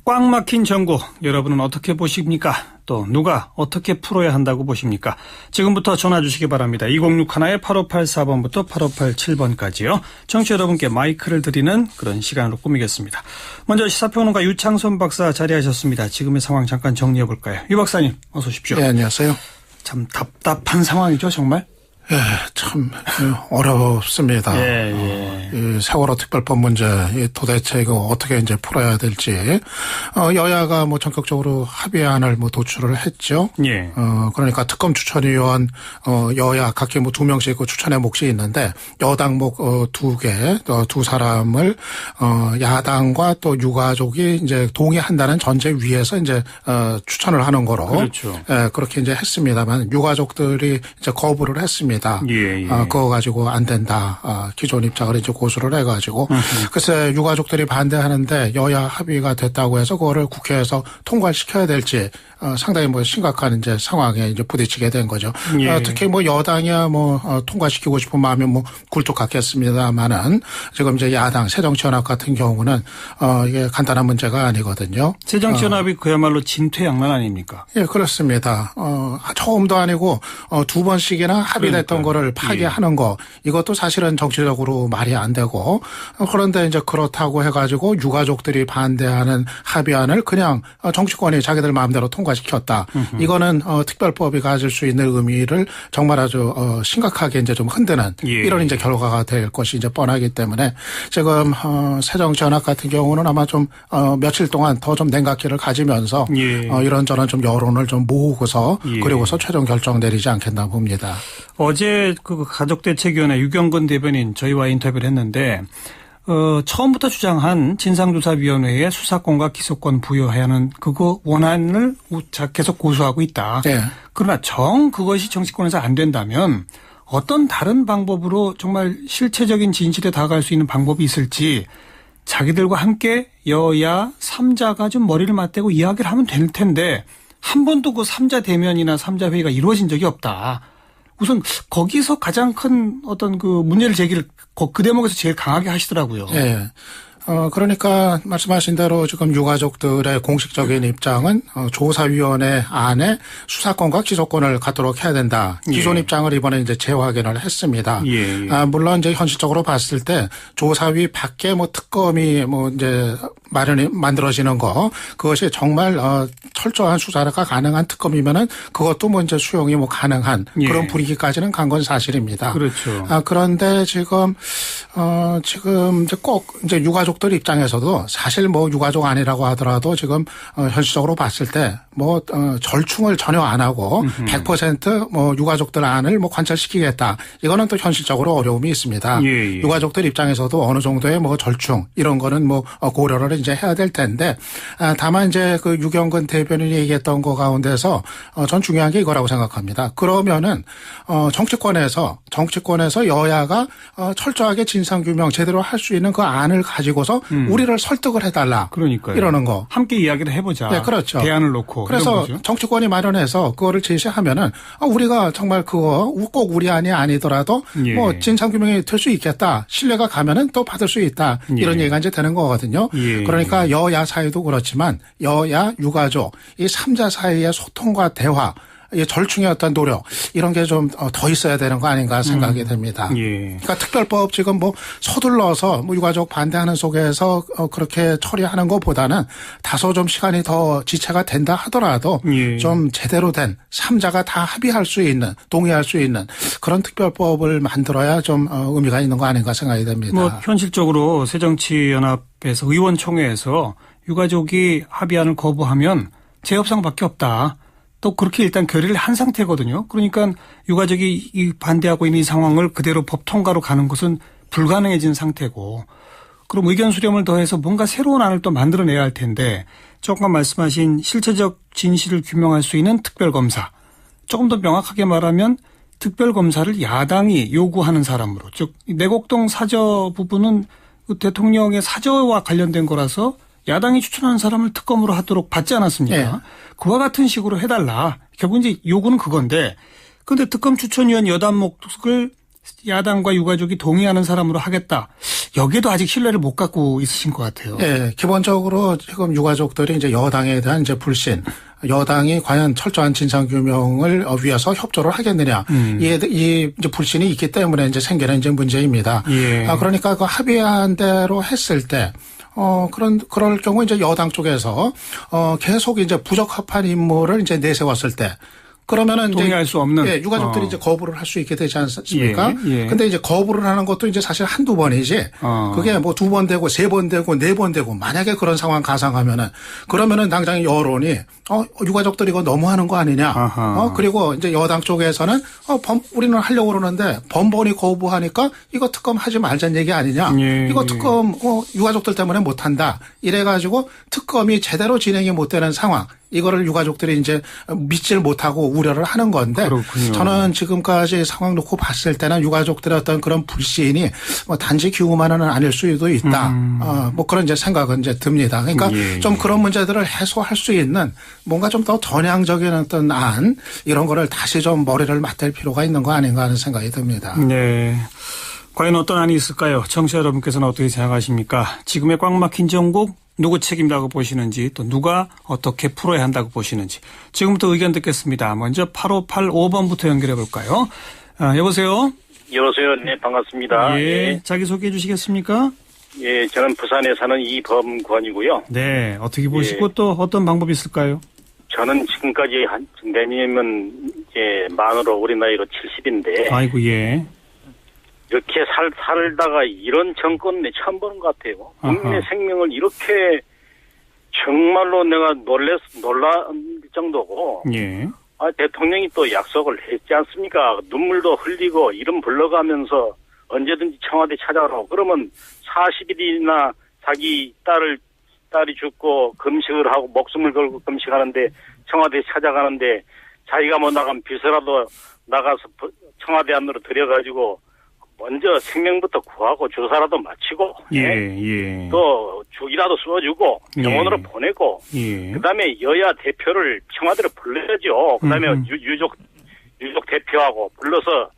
꽉 막힌 정국, 여러분은 어떻게 보십니까? 또 누가 어떻게 풀어야 한다고 보십니까? 지금부터 전화 주시기 바랍니다. 2061-8584번부터 8587번까지요. 청취자 여러분께 마이크를 드리는 그런 시간으로 꾸미겠습니다. 먼저 시사평론가 유창손 박사 자리하셨습니다. 지금의 상황 잠깐 정리해 볼까요? 유 박사님 어서 오십시오. 네, 안녕하세요. 참 답답한 상황이죠, 정말? 예, 참 어렵습니다. 이 세월호 특별법 문제 도대체 이거 어떻게 이제 풀어야 될지 여야가 뭐 전격적으로 합의안을 뭐 도출을 했죠. 예. 그러니까 특검 추천위원 여야 각기 뭐 2명씩 그 추천의 몫이 있는데 여당 목 2개 두 사람을 야당과 또 유가족이 이제 동의한다는 전제 위에서 이제 추천을 하는 거로 그렇죠. 예, 그렇게 이제 했습니다만 유가족들이 이제 거부를 했습니다. 예. 그거 가지고 안 된다. 기존 입장을 이제 고수를 해가지고. 글쎄, 유가족들이 반대하는데 여야 합의가 됐다고 해서 그거를 국회에서 통과시켜야 될지 상당히 뭐 심각한 이제 상황에 이제 부딪히게 된 거죠. 예. 특히 뭐 여당이야 뭐 통과시키고 싶은 마음이 뭐 굴뚝 같겠습니다만은 지금 이제 야당 새정치연합 같은 경우는 이게 간단한 문제가 아니거든요. 새정치연합이 그야말로 진퇴양난 아닙니까? 예, 그렇습니다. 처음도 아니고 두 번씩이나 합의됐던 거를 파기하는 거 이것도 사실은 정치적으로 말이 안 되고 그런데 이제 그렇다고 해가지고 유가족들이 반대하는 합의안을 그냥 정치권이 자기들 마음대로 통과시켰다. 이거는 특별법이 가질 수 있는 의미를 정말 아주 심각하게 이제 좀 흔드는 이런 이제 결과가 될 것이 이제 뻔하기 때문에 지금 새정치연합 같은 경우는 아마 좀 며칠 동안 더 좀 냉각기를 가지면서 이런저런 좀 여론을 좀 모으고서 그리고서 최종 결정 내리지 않겠나 봅니다. 어제 그 가족대책위원회 유경건 대변인 저희와 인터뷰를 했는데 처음부터 주장한 진상조사위원회에 수사권과 기소권 부여하는 그거 원안을 계속 고수하고 있다. 네. 그러나 그것이 정치권에서 안 된다면 어떤 다른 방법으로 정말 실체적인 진실에 다가갈 수 있는 방법이 있을지 자기들과 함께 여야 3자가 좀 머리를 맞대고 이야기를 하면 될 텐데 한 번도 그 3자 대면이나 3자 회의가 이루어진 적이 없다. 우선 거기서 가장 큰 어떤 그 문제를 제기를 그 대목에서 제일 강하게 하시더라고요. 네. 그러니까 말씀하신 대로 지금 유가족들의 공식적인 입장은 조사위원회 안에 수사권과 기소권을 갖도록 해야 된다. 기존 입장을 이번에 이제 재확인을 했습니다. 물론 이제 현실적으로 봤을 때 조사위 밖에 뭐 특검이 뭐 이제 만들어지는 거 그것이 정말 철저한 수사가 가능한 특검이면은 그것도 뭐 이제 수용이 뭐 가능한 그런 분위기까지는 간 건 사실입니다. 그렇죠. 그런데 지금 이제 꼭 이제 유가족들 입장에서도 사실 뭐 유가족 아니라고 하더라도 지금 현실적으로 봤을 때 뭐 절충을 전혀 안 하고 100% 유가족들 안을 뭐 관철시키겠다. 이거는 또 현실적으로 어려움이 있습니다. 유가족들 입장에서도 어느 정도의 뭐 절충 이런 거는 뭐 고려를 이제 해야 될 텐데 다만 이제 그 유경근 대변인이 얘기했던 거 가운데서 전 중요한 게 이거라고 생각합니다. 그러면은 정치권에서 여야가 철저하게 진상규명 제대로 할 수 있는 그 안을 가지고서 우리를 설득을 해달라. 그러니까요. 이러는 거. 함께 이야기를 해보자. 네, 그렇죠. 대안을 놓고. 그래서 정치권이 마련해서 그거를 제시하면은 우리가 정말 그거 꼭 우리 안이 아니더라도 뭐 진상규명이 될 수 있겠다. 신뢰가 가면은 또 받을 수 있다. 이런 얘기가 이제 되는 거거든요. 그러니까 여야 사이도 그렇지만 여야 유가족 이 3자 사이의 소통과 대화 절충의 어떤 노력 이런 게 좀 더 있어야 되는 거 아닌가 생각이 됩니다. 그러니까 특별법 지금 뭐 서둘러서 뭐 유가족 반대하는 속에서 그렇게 처리하는 것보다는 다소 좀 시간이 더 지체가 된다 하더라도 좀 제대로 된 3자가 다 합의할 수 있는 동의할 수 있는 그런 특별법을 만들어야 좀 의미가 있는 거 아닌가 생각이 됩니다. 뭐 현실적으로 새정치연합에서 의원총회에서 유가족이 합의안을 거부하면 재협상밖에 없다. 또 그렇게 일단 결의를 한 상태거든요. 그러니까 유가족이 이 반대하고 있는 이 상황을 그대로 법 통과로 가는 것은 불가능해진 상태고 그럼 의견 수렴을 더해서 뭔가 새로운 안을 또 만들어내야 할 텐데 조금 말씀하신 실체적 진실을 규명할 수 있는 특별검사 조금 더 명확하게 말하면 특별검사를 야당이 요구하는 사람으로 즉 내곡동 사저 부분은 대통령의 사저와 관련된 거라서 야당이 추천하는 사람을 특검으로 하도록 받지 않았습니까? 그와 같은 식으로 해달라. 결국 이제 요구는 그건데 그런데 특검 추천위원 여단목을 야당과 유가족이 동의하는 사람으로 하겠다. 여기에도 아직 신뢰를 못 갖고 있으신 것 같아요. 예, 기본적으로 지금 유가족들이 이제 여당에 대한 이제 불신, 여당이 과연 철저한 진상규명을 위해서 협조를 하겠느냐. 이 이제 불신이 있기 때문에 이제 생기는 이제 문제입니다. 예. 그러니까 그 합의한 대로 했을 때 그럴 경우 이제 여당 쪽에서 계속 이제 부적합한 인물을 이제 내세웠을 때 그러면은 동의할 수 없는. 예, 유가족들이 이제 거부를 할 수 있게 되지 않습니까? 예. 근데 이제 거부를 하는 것도 이제 사실 한두 번이지. 그게 뭐 2번 되고 3번 되고 4번 되고 만약에 그런 상황 가상하면은 그러면은 당장 여론이 유가족들이 이거 너무하는 거 아니냐. 그리고 이제 여당 쪽에서는 우리는 하려고 그러는데 번번이 거부하니까 이거 특검 하지 말자는 얘기 아니냐. 예. 이거 특검 유가족들 때문에 못 한다. 이래 가지고 특검이 제대로 진행이 못 되는 상황. 이거를 유가족들이 이제 믿질 못하고 우려를 하는 건데 그렇군요. 저는 지금까지 상황 놓고 봤을 때는 유가족들의 어떤 그런 불신이 뭐 단지 기우만은 아닐 수도 있다. 뭐 그런 이제 생각은 이제 듭니다. 그러니까 좀 그런 문제들을 해소할 수 있는 뭔가 좀 더 전향적인 어떤 안 이런 거를 다시 좀 머리를 맞댈 필요가 있는 거 아닌가 하는 생각이 듭니다. 네. 과연 어떤 안이 있을까요? 청취자 여러분께서는 어떻게 생각하십니까? 지금의 꽉 막힌 정국 누구 책임다고 보시는지 또 누가 어떻게 풀어야 한다고 보시는지 지금부터 의견 듣겠습니다. 먼저 8585번부터 연결해 볼까요? 여보세요? 여보세요. 네, 반갑습니다. 예. 자기소개해 주시겠습니까? 예, 저는 부산에 사는 이범권이고요. 네. 어떻게 보시고 또 어떤 방법이 있을까요? 저는 지금까지 내년이면 이제 만으로 우리 나이로 70인데. 아이고, 예. 이렇게 살다가 이런 정권은 처음 보는 것 같아요. 국민의 생명을 이렇게 정말로 내가 놀랄 정도고. 예. 대통령이 또 약속을 했지 않습니까? 눈물도 흘리고 이름 불러가면서 언제든지 청와대 찾아가라고. 그러면 40일이나 자기 딸이 죽고 금식을 하고 목숨을 걸고 금식하는데 청와대 찾아가는데 자기가 못 나가면 비서라도 나가서 청와대 안으로 들여가지고 먼저 생명부터 구하고 주사라도 마치고 예. 또 죽이라도 쏘주고 병원으로 보내고 그다음에 여야 대표를 청와대로 불러야죠. 그다음에 유족 대표하고 불러서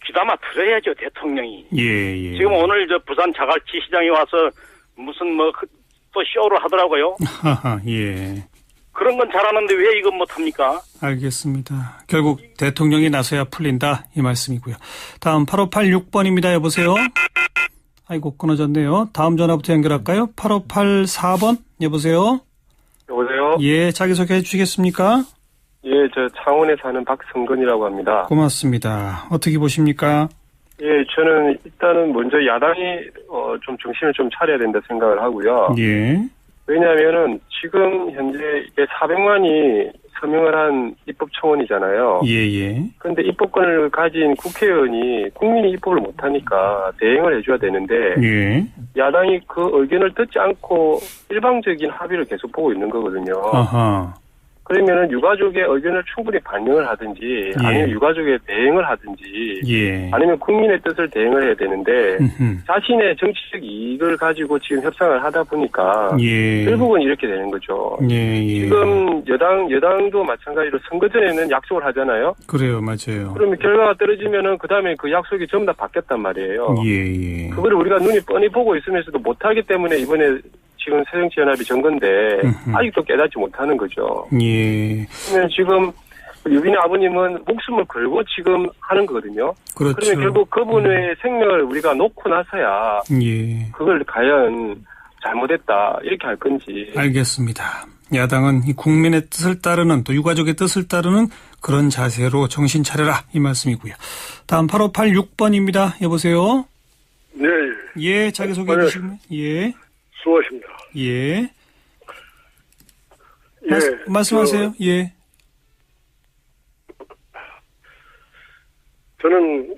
귀담아 들어야죠. 대통령이. 예. 지금 오늘 저 부산 자갈치 시장에 와서 무슨 또 쇼를 하더라고요. 예. 그런 건 잘하는데 왜 이건 못합니까? 알겠습니다. 결국 대통령이 나서야 풀린다 이 말씀이고요. 다음 8586번입니다. 여보세요? 아이고 끊어졌네요. 다음 전화부터 연결할까요? 8584번 여보세요? 여보세요? 예, 자기소개해 주시겠습니까? 예, 저 창원에 사는 박성근이라고 합니다. 고맙습니다. 어떻게 보십니까? 예, 저는 일단은 먼저 야당이 좀 정신을 좀 차려야 된다 생각을 하고요. 예. 왜냐하면은 지금 현재 이게 400만이 서명을 한 입법청원이잖아요. 예. 그런데 입법권을 가진 국회의원이 국민이 입법을 못하니까 대행을 해줘야 되는데 예. 야당이 그 의견을 듣지 않고 일방적인 합의를 계속 보고 있는 거거든요. 아하. 그러면은 유가족의 의견을 충분히 반영을 하든지 아니면 유가족의 대행을 하든지 아니면 국민의 뜻을 대행을 해야 되는데 자신의 정치적 이익을 가지고 지금 협상을 하다 보니까 결국은 이렇게 되는 거죠. 지금 여당도 마찬가지로 선거 전에는 약속을 하잖아요. 그래요. 맞아요. 그러면 결과가 떨어지면은 그다음에 그 약속이 전부 다 바뀌었단 말이에요. 그걸 우리가 눈이 뻔히 보고 있으면서도 못하기 때문에 이번에 지금 새정치연합이 정건데 아직도 깨닫지 못하는 거죠. 그러면 지금 유빈의 아버님은 목숨을 걸고 지금 하는 거거든요. 그렇죠. 그러면 결국 그분의 생명을 우리가 놓고 나서야 그걸 과연 잘못했다 이렇게 할 건지. 알겠습니다. 야당은 이 국민의 뜻을 따르는 또 유가족의 뜻을 따르는 그런 자세로 정신 차려라 이 말씀이고요. 다음 8586번입니다. 여보세요? 네. 예, 자기소개해 주시면. 예. 수고하십니다. 예. 말씀하세요. 예. 저는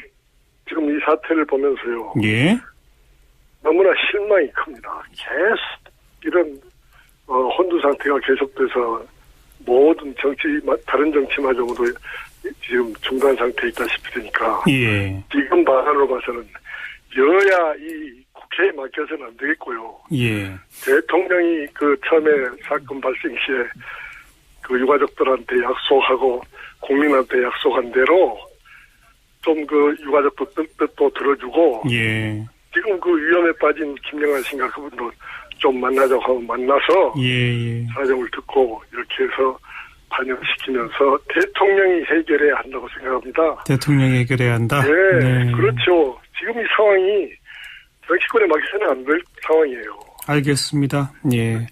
지금 이 사태를 보면서요. 예. 너무나 실망이 큽니다. 계속 이런 혼두 상태가 계속돼서 모든 다른 정치마저도 지금 중단 상태에 있다시피 되니까 지금 방안으로 봐서는 여야 이 국회에 맡겨서는 안 되겠고요. 대통령이 그 처음에 사건 발생 시에 그 유가족들한테 약속하고 국민한테 약속한 대로 좀 그 유가족도 뜻도 들어주고 지금 그 위험에 빠진 김영환 씨인가 그분도 좀 만나자고 하고 만나서 예. 사정을 듣고 이렇게 해서 반영시키면서 대통령이 해결해야 한다고 생각합니다. 대통령이 해결해야 한다? 네. 그렇죠. 지금 이 상황이 정치권에 맡겨서는 안 될 상황이에요. 알겠습니다. 예.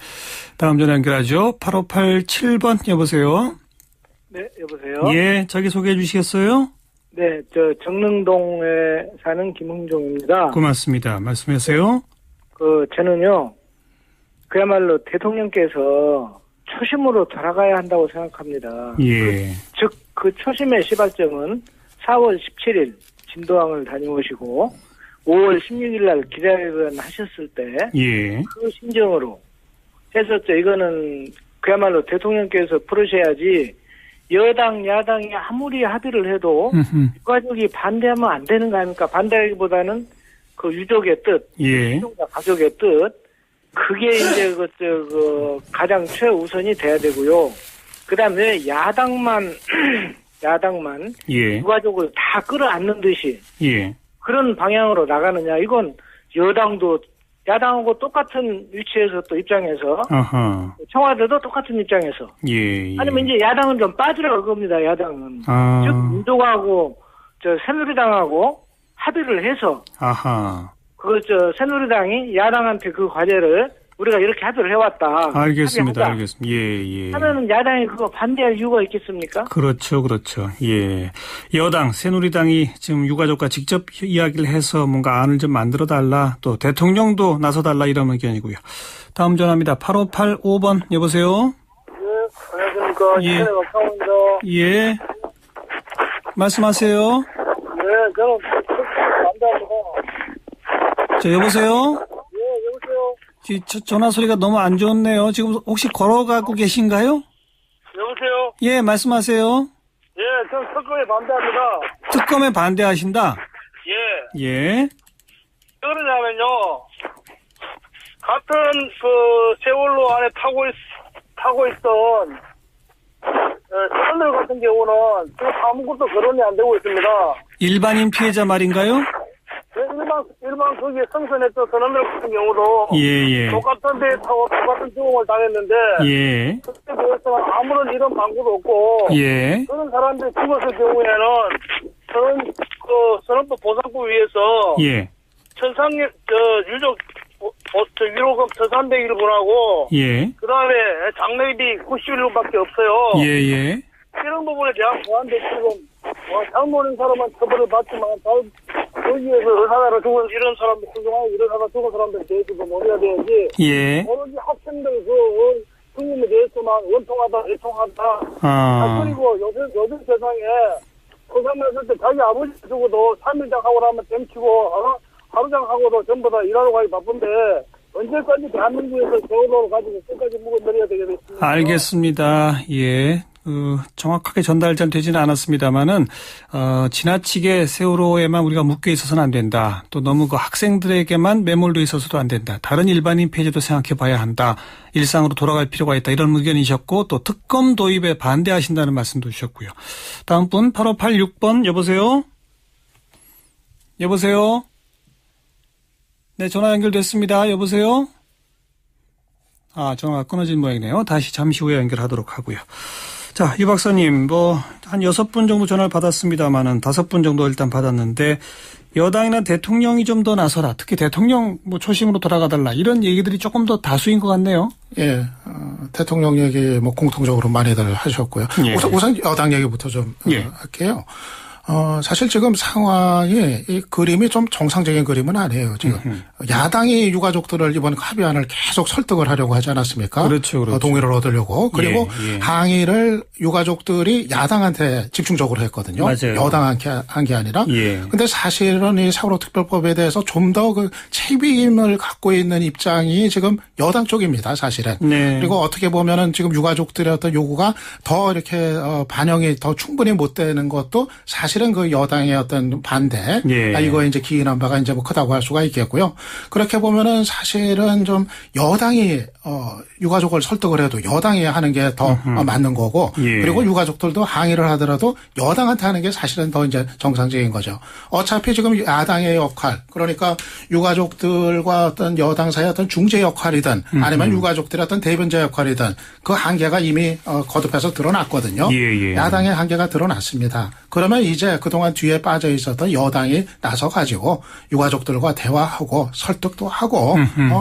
다음 전화 연결하죠. 8587번 여보세요. 네, 여보세요. 예, 자기 소개해 주시겠어요? 네, 정릉동에 사는 김흥종입니다. 고맙습니다. 말씀하세요. 저는요, 그야말로 대통령께서 초심으로 돌아가야 한다고 생각합니다. 예. 그 초심의 시발점은 4월 17일 진도항을 다녀오시고 5월 16일 날 기자회견 하셨을 때 예. 그 심정으로 했었죠. 이거는 그야말로 대통령께서 부르셔야지 여당, 야당이 아무리 합의를 해도 유가족이 반대하면 안 되는 거 아닙니까? 반대하기보다는 그 유족의 뜻, 예. 유족과 가족의 뜻, 그게 이제 가장 최우선이 돼야 되고요. 그 다음에 야당만 예. 유가족을 다 끌어안는 듯이 예. 그런 방향으로 나가느냐. 이건 여당도 야당하고 똑같은 위치에서 또 입장에서 아하. 청와대도 똑같은 입장에서 예. 아니면 이제 야당은 좀 빠지라고 겁니다. 야당은 즉 민주당하고 새누리당하고 합의를 해서 아하. 새누리당이 야당한테 그 과제를 우리가 이렇게 합의를 해왔다. 알겠습니다. 알겠습니다. 예. 하면은 야당이 그거 반대할 이유가 있겠습니까? 그렇죠. 예. 여당, 새누리당이 지금 유가족과 직접 이야기를 해서 뭔가 안을 좀 만들어 달라. 또 대통령도 나서 달라 이런 의견이고요. 다음 전화입니다. 8585번 여보세요. 네, 안녕하십니까. 예. 박상호입니다. 예. 말씀하세요. 네, 저는 반대합니다. 여보세요. 예, 여보세요. 전화 소리가 너무 안 좋네요. 지금 혹시 걸어가고 계신가요? 여보세요. 예, 말씀하세요. 예, 저는 특검에 반대합니다. 특검에 반대하신다? 예. 예. 왜 그러냐면요. 같은 세월호 안에 타고 있던 사람들 같은 경우는 지금 아무것도 거론이 안 되고 있습니다. 일반인 피해자 말인가요? 일반 거기에 승선했던 선원들 같은 경우도 예. 똑같은 데에 타고 똑같은 죽음을 당했는데 예. 그때 대해서 아무런 이런 방구도 없고 예. 그런 사람들이 죽었을 경우에는 선원법 보상법 위해서 예. 유족 위로금 1,300일 분하고 예. 그 다음에 장례비 91일밖에 없어요. 예. 이런 부분에 대한 보완도 지금 장모는 사람은 처벌을 받지만 거기에서 의사가 죽은 이런 사람들 훌륭하고 의사가 죽은 사람들에 대해서도 모여야 되지. 예. 오로지 학생들 죽음에 대해서만 원통하다 애통하다. 그리고 요즘 세상에 고생했을 때 자기 아버지 죽어도 3일장 하고 나면 땡치고 하루장 하고도 전부 다 일하러 가기 바쁜데 언제까지 대한민국에서 세월호를 가지고 끝까지 묵어내려야 되겠습니까? 알겠습니다. 예. 정확하게 전달 잘 되지는 않았습니다만은, 지나치게 세월호에만 우리가 묶여 있어서는 안 된다. 또 너무 그 학생들에게만 매몰돼 있어서도 안 된다. 다른 일반인 폐지도 생각해 봐야 한다. 일상으로 돌아갈 필요가 있다. 이런 의견이셨고, 또 특검 도입에 반대하신다는 말씀도 주셨고요. 다음 분, 8586번, 여보세요? 여보세요? 네, 전화 연결됐습니다. 여보세요? 전화가 끊어진 모양이네요. 다시 잠시 후에 연결하도록 하고요. 자, 유 박사님, 한 6분 정도 전화를 받았습니다만은 5분 정도 일단 받았는데, 여당이나 대통령이 좀 더 나서라. 특히 대통령 초심으로 돌아가달라. 이런 얘기들이 조금 더 다수인 것 같네요. 예, 대통령 얘기 공통적으로 많이들 하셨고요. 예. 우선 여당 얘기부터 좀 할게요. 사실 지금 상황이 이 그림이 좀 정상적인 그림은 아니에요. 지금 야당이 유가족들을 이번 합의안을 계속 설득을 하려고 하지 않았습니까? 그렇죠. 동의를 얻으려고. 그리고 항의를 유가족들이 야당한테 집중적으로 했거든요. 맞아요. 여당한테 한 게 아니라. 근데 사실은 이 세월호 특별법에 대해서 좀 더 그 책임을 갖고 있는 입장이 지금 여당 쪽입니다. 사실은. 네. 그리고 어떻게 보면은 지금 유가족들의 어떤 요구가 더 이렇게 반영이 더 충분히 못 되는 것도 사실 사실은 그 여당의 어떤 반대, 이거 이제 기인한 바가 이제 뭐 크다고 할 수가 있겠고요. 그렇게 보면은 사실은 좀 여당이 유가족을 설득을 해도 여당이 하는 게 더 맞는 거고, 그리고 유가족들도 항의를 하더라도 여당한테 하는 게 사실은 더 이제 정상적인 거죠. 어차피 지금 야당의 역할, 그러니까 유가족들과 어떤 여당 사이의 어떤 중재 역할이든 아니면 유가족들의 어떤 대변자 역할이든 그 한계가 이미 거듭해서 드러났거든요. 야당의 한계가 드러났습니다. 그러면 이제 그동안 뒤에 빠져 있었던 여당이 나서 가지고 유가족들과 대화하고 설득도 하고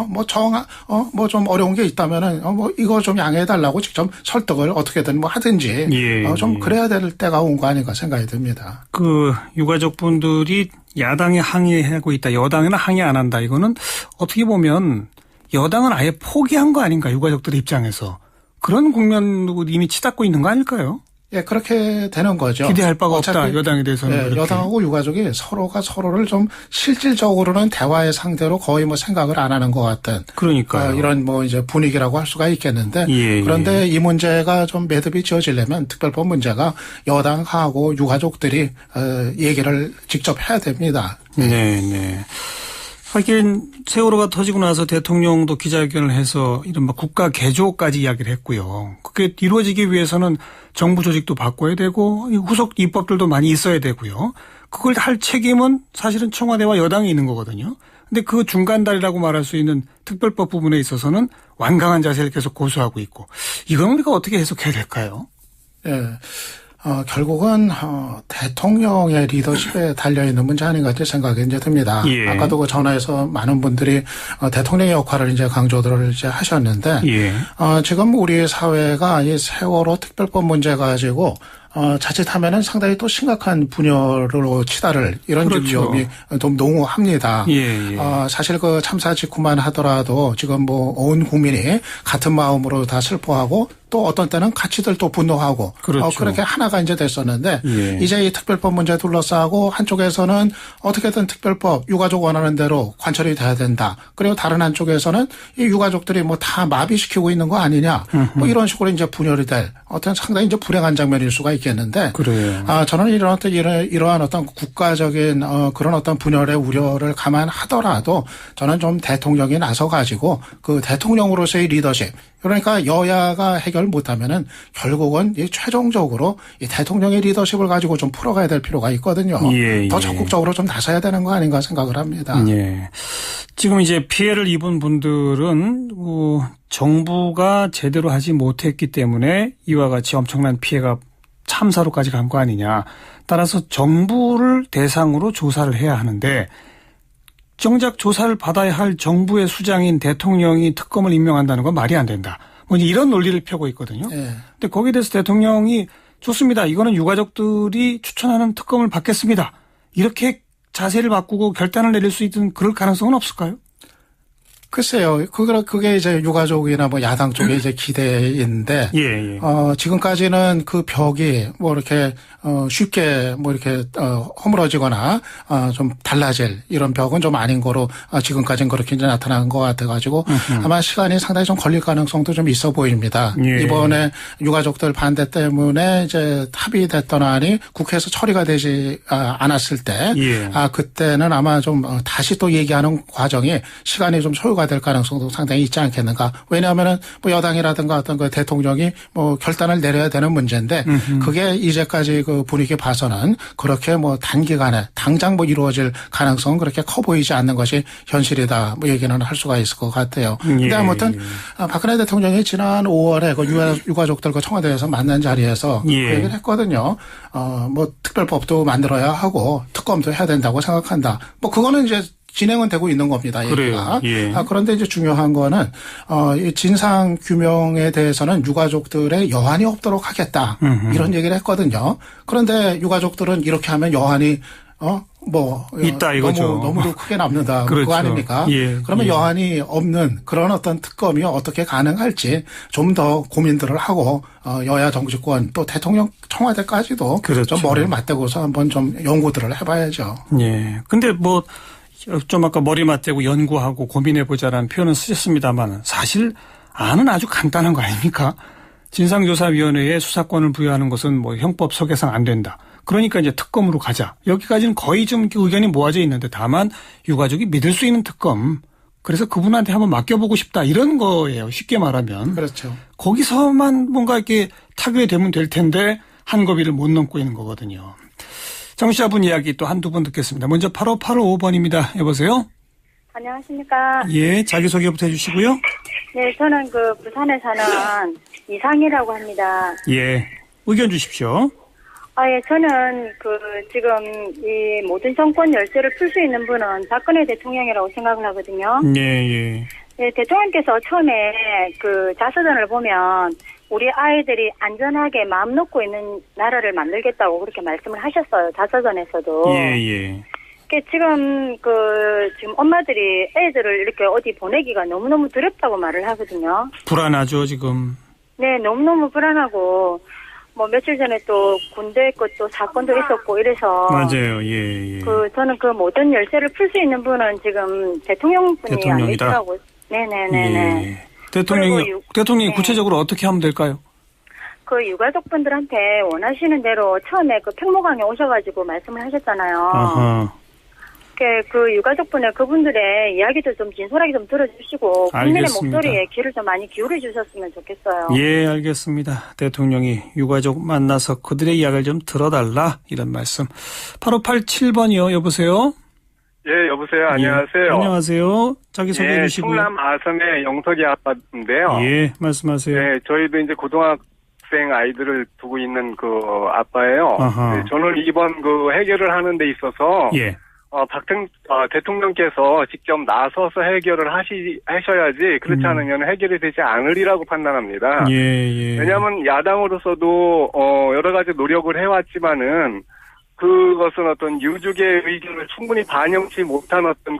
뭐 좀 어려운 게 있다면은 뭐 이거 좀 양해해 달라고 직접 설득을 어떻게든 뭐 하든지 좀 그래야 될 때가 온 거 아닌가 생각이 듭니다. 그 유가족분들이 야당에 항의하고 있다. 여당에는 항의 안 한다. 이거는 어떻게 보면 여당은 아예 포기한 거 아닌가, 유가족들 입장에서. 그런 국면으로 이미 치닫고 있는 거 아닐까요? 예, 그렇게 되는 거죠. 기대할 바가 없다, 여당에 대해서는. 예, 여당하고 유가족이 서로가 서로를 좀 실질적으로는 대화의 상대로 거의 뭐 생각을 안 하는 것 같은. 그러니까요. 이런 뭐 이제 분위기라고 할 수가 있겠는데. 그런데 이 문제가 좀 매듭이 지어지려면 특별법 문제가 여당하고 유가족들이 얘기를 직접 해야 됩니다. 네. 하긴 세월호가 터지고 나서 대통령도 기자회견을 해서 이른바 국가 개조까지 이야기를 했고요. 그게 이루어지기 위해서는 정부 조직도 바꿔야 되고 후속 입법들도 많이 있어야 되고요. 그걸 할 책임은 사실은 청와대와 여당이 있는 거거든요. 근데 그 중간다리라고 말할 수 있는 특별법 부분에 있어서는 완강한 자세를 계속 고수하고 있고, 이건 우리가 어떻게 해석해야 될까요? 예. 결국은 대통령의 리더십에 달려있는 문제 아닌가 이제 생각이 이제 듭니다. 아까도 그 전화에서 많은 분들이 대통령의 역할을 이제 강조들을 이제 하셨는데, 지금 우리 사회가 이 세월호 특별법 문제 가지고 자칫하면은 상당히 또 심각한 분열로 치달을 이런 위험이 좀 농후합니다. 사실 그 참사 직후만 하더라도 지금 뭐 온 국민이 같은 마음으로 다 슬퍼하고 또 어떤 때는 같이들 또 분노하고 그렇게 하나가 이제 됐었는데 이제 이 특별법 문제 둘러싸고 한쪽에서는 어떻게든 특별법 유가족 원하는 대로 관철이 돼야 된다. 그리고 다른 한쪽에서는 이 유가족들이 뭐 다 마비시키고 있는 거 아니냐. 뭐 이런 식으로 이제 분열이 될 어떤 상당히 이제 불행한 장면일 수가 있겠는데. 저는 이러한 어떤 국가적인 그런 어떤 분열의 우려를 감안하더라도 저는 좀 대통령이 나서 가지고 그 대통령으로서의 리더십, 그러니까 여야가 해결 못하면은 결국은 이 최종적으로 이 대통령의 리더십을 가지고 좀 풀어가야 될 필요가 있거든요. 더 적극적으로 좀 나서야 되는 거 아닌가 생각을 합니다. 지금 이제 피해를 입은 분들은 정부가 제대로 하지 못했기 때문에 이와 같이 엄청난 피해가 참사로까지 간 거 아니냐. 따라서 정부를 대상으로 조사를 해야 하는데, 정작 조사를 받아야 할 정부의 수장인 대통령이 특검을 임명한다는 건 말이 안 된다. 뭐 이런 논리를 펴고 있거든요. 근데 거기에 대해서 대통령이 좋습니다. 이거는 유가족들이 추천하는 특검을 받겠습니다. 이렇게 자세를 바꾸고 결단을 내릴 수 있는 그럴 가능성은 없을까요? 글쎄요. 그게 이제 유가족이나 뭐 야당 쪽의 이제 기대인데, 지금까지는 그 벽이 뭐 이렇게, 쉽게 뭐 이렇게, 허물어지거나, 좀 달라질 이런 벽은 좀 아닌 거로, 지금까지는 그렇게 이제 나타난 것 같아가지고, 아마 시간이 상당히 좀 걸릴 가능성도 좀 있어 보입니다. 이번에 유가족들 반대 때문에 이제 합의됐던 안이 국회에서 처리가 되지 않았을 때, 그때는 아마 좀 다시 또 얘기하는 과정이 시간이 좀 소요가 될 가능성도 상당히 있지 않겠는가. 왜냐하면은 뭐 여당이라든가 어떤 그 대통령이 뭐 결단을 내려야 되는 문제인데 그게 이제까지 그 분위기 봐서는 그렇게 뭐 단기간에 당장 뭐 이루어질 가능성은 그렇게 커 보이지 않는 것이 현실이다. 뭐 얘기는 할 수가 있을 것 같아요. 근데 아무튼 박근혜 대통령이 지난 5월에 그 유가족들과 청와대에서 만난 자리에서 그 얘기를 했거든요. 뭐 특별법도 만들어야 하고 특검도 해야 된다고 생각한다. 뭐 그거는 이제 진행은 되고 있는 겁니다. 얘기가. 그런데 이제 중요한 거는 이 진상 규명에 대해서는 유가족들의 여한이 없도록 하겠다. 이런 얘기를 했거든요. 그런데 유가족들은 이렇게 하면 여한이 있다 이거죠. 너무도 크게 남는다. 그거 아닙니까? 그러면 여한이 없는 그런 어떤 특검이 어떻게 가능할지 좀 더 고민들을 하고 여야 정치권 또 대통령 청와대까지도 좀 머리를 맞대고서 한번 좀 연구들을 해봐야죠. 근데 좀 아까 머리 맞대고 연구하고 고민해보자라는 표현은 쓰셨습니다만 사실 안은 아주 간단한 거 아닙니까? 진상조사위원회에 수사권을 부여하는 것은 뭐 형법 설계상 안 된다. 그러니까 이제 특검으로 가자. 여기까지는 거의 좀 의견이 모아져 있는데 다만 유가족이 믿을 수 있는 특검. 그래서 그분한테 한번 맡겨보고 싶다. 이런 거예요. 쉽게 말하면. 그렇죠. 거기서만 뭔가 이렇게 타결이 되면 될 텐데 한 고비를 못 넘고 있는 거거든요. 청취자분 이야기 또 한두 번 듣겠습니다. 먼저 85855번입니다. 여보세요? 안녕하십니까? 예, 자기소개부터 해주시고요. 네, 저는 그 부산에 사는 이상이라고 합니다. 예, 의견 주십시오. 예, 저는 지금 이 모든 정권 열쇠를 풀 수 있는 분은 박근혜 대통령이라고 생각을 하거든요. 예. 네, 대통령께서 처음에 자서전을 보면 우리 아이들이 안전하게 마음 놓고 있는 나라를 만들겠다고 그렇게 말씀을 하셨어요. 자서전에서도. 예. 지금 지금 엄마들이 애들을 이렇게 어디 보내기가 너무너무 두렵다고 말을 하거든요. 불안하죠, 지금. 네, 너무너무 불안하고, 며칠 전에 또 군대 것도 사건도 있었고 이래서. 맞아요, 예. 저는 모든 열쇠를 풀 수 있는 분은 지금 대통령분이 아니더라고요. 네네네네. 예. 대통령이 구체적으로 어떻게 하면 될까요? 유가족분들한테 원하시는 대로 처음에 팽목항에 오셔가지고 말씀을 하셨잖아요. 아하. 유가족분의 그분들의 이야기도 좀 진솔하게 좀 들어주시고 국민의 알겠습니다. 목소리에 귀를 좀 많이 기울여 주셨으면 좋겠어요. 예, 알겠습니다. 대통령이 유가족 만나서 그들의 이야기를 좀 들어달라 이런 말씀. 8587번이요. 여보세요? 예, 여보세요. 안녕하세요. 예, 안녕하세요. 자기소개해 주시고요. 충남 아섬의 영석이 아빠인데요. 예, 말씀하세요. 네, 저희도 이제 고등학생 아이들을 두고 있는 아빠예요. 네, 저는 이번 해결을 하는 데 있어서 예. 대통령께서 직접 나서서 해결을 하셔야지 그렇지 않으면 해결이 되지 않으리라고 판단합니다. 예. 왜냐하면 야당으로서도 여러 가지 노력을 해왔지만은 그것은 어떤 유족의 의견을 충분히 반영치 못한 어떤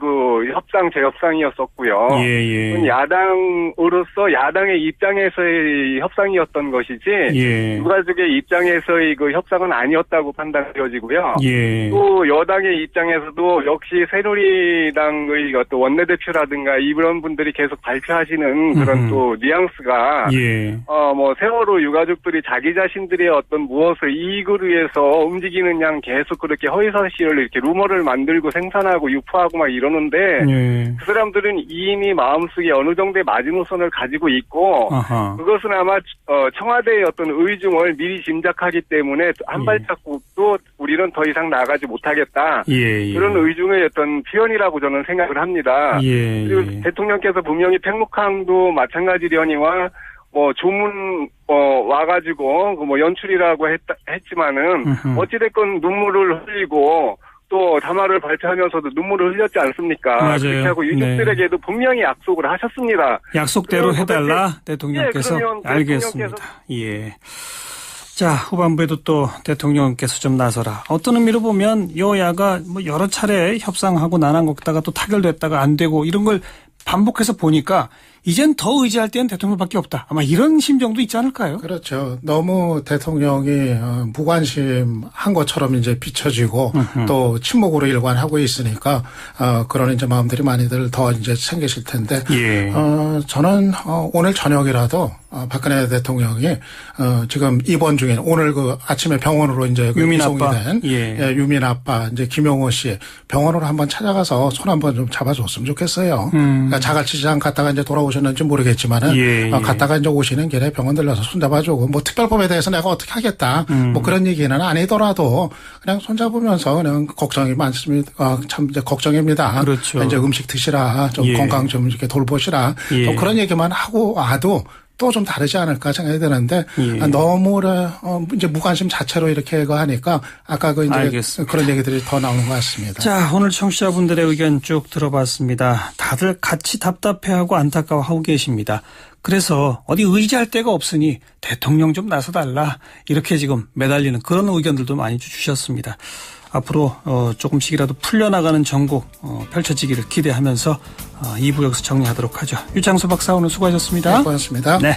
재협상이었었고요. 예. 야당으로서 야당의 입장에서의 협상이었던 것이지 예. 유가족의 입장에서의 협상은 아니었다고 판단되어지고요. 예. 또 여당의 입장에서도 역시 새누리당의 어떤 원내대표라든가 이런 분들이 계속 발표하시는 그런 또 뉘앙스가 예. 세월호 유가족들이 자기 자신들의 어떤 무엇을 이익을 위해서 움직이는 양 계속 그렇게 허위사실을 이렇게 루머를 만들고 생산하고 유포하고 막 이러는데 예. 그 사람들은 이미 마음속에 어느 정도의 마지노선을 가지고 있고 아하. 그것은 아마 청와대의 어떤 의중을 미리 짐작하기 때문에 한 발자국도 우리는 더 이상 나가지 못하겠다. 예. 그런 의중의 어떤 표현이라고 저는 생각을 합니다. 예. 그리고 대통령께서 분명히 팽목항도 마찬가지려니와 조문, 와가지고, 연출이라고 했지만은, 어찌됐건 눈물을 흘리고, 또 담화를 발표하면서도 눈물을 흘렸지 않습니까? 맞아요. 그렇게 하고 유족들에게도 분명히 약속을 하셨습니다. 약속대로 해달라, 대통령께서. 예, 그러면 알겠습니다. 예. 자, 후반부에도 또 대통령께서 좀 나서라. 어떤 의미로 보면 여야가 여러 차례 협상하고 난한 걷다가 또 타결됐다가 안 되고 이런 걸 반복해서 보니까 이젠 더 의지할 때는 대통령밖에 없다. 아마 이런 심정도 있지 않을까요? 그렇죠. 너무 대통령이 무관심한 것처럼 이제 비춰지고 또 침묵으로 일관하고 있으니까 그런 이제 마음들이 많이들 더 이제 생기실 텐데 예. 저는 오늘 저녁이라도 박근혜 대통령이 지금 입원 중인 오늘 아침에 병원으로 이제 이송이 된 유민 아빠 이제 김용호 씨 병원으로 한번 찾아가서 손 한번 좀 잡아줬으면 좋겠어요. 그러니까 자갈치장 갔다가 이제 돌아오셨는지 모르겠지만은 갔다가 이제 오시는 길에 병원 들러서 손 잡아주고 특별법에 대해서 내가 어떻게 하겠다 그런 얘기는 아니더라도 그냥 손 잡으면서 그냥 걱정이 많습니다. 참 이제 걱정입니다. 그렇죠. 이제 음식 드시라 좀 건강 좀 이렇게 돌보시라 또 그런 얘기만 하고 와도 또 좀 다르지 않을까 생각이 드는데 너무 이제 무관심 자체로 이렇게 하니까 아까 이제 알겠습니다. 그런 얘기들이 더 나오는 것 같습니다. 자, 오늘 청취자분들의 의견 쭉 들어봤습니다. 다들 같이 답답해하고 안타까워하고 계십니다. 그래서 어디 의지할 데가 없으니 대통령 좀 나서달라 이렇게 지금 매달리는 그런 의견들도 많이 주셨습니다. 앞으로 조금씩이라도 풀려나가는 전국 펼쳐지기를 기대하면서 2부 여기서 정리하도록 하죠. 유창수 박사 오늘 수고하셨습니다. 네, 고맙습니다. 네.